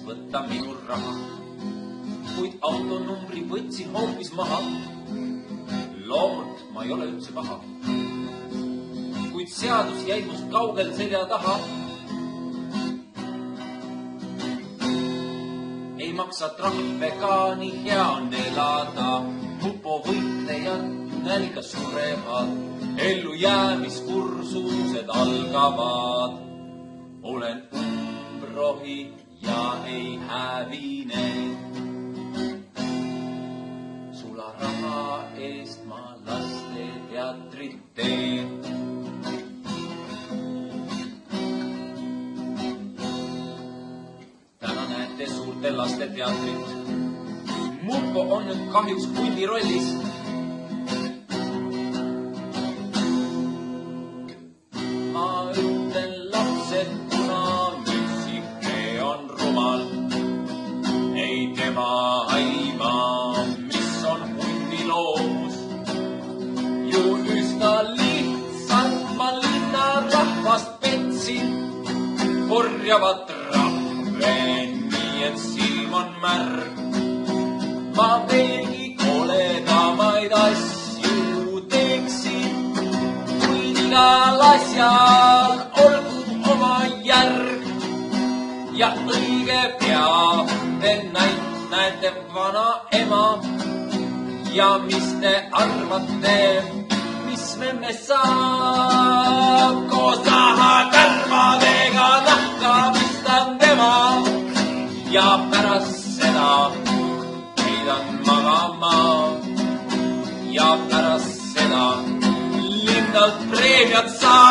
võtta minu raha, kuid autonumbri võtsin hoopis maha. Loomult ma ei ole üldse paha, kuid seadus jäi must kaugel selja taha. Ei maksa trahve ka, nii hea on elada, mupovõitlejad nälga surevad, ellujäämiskursused algavad. Olen umbrohi ja ei hävine, sularaha eest ma lasteteatrit teen. Täna näete suurte lasteteatrit, Mupo on nüüd kahjuks hundi rollis. Ma ütlen lapsed, kuna mütsike on rumal, ei tema aima, mis on hundi loomus. Ju üsna lihtsalt ma linnarahvast petsin, korjavad trahve, nii et silm on märg. Ma veelgi koledamaid asju teeksin, kuid igal asjal olgu oma järg. Ja õige pea te näete vana ema. Ja mis te arvate, mis me saab? Koos nahakarvadega nahka pistan tema. Ja pärast seda heidan magama. Ja pärast seda linnalt preemiat saab.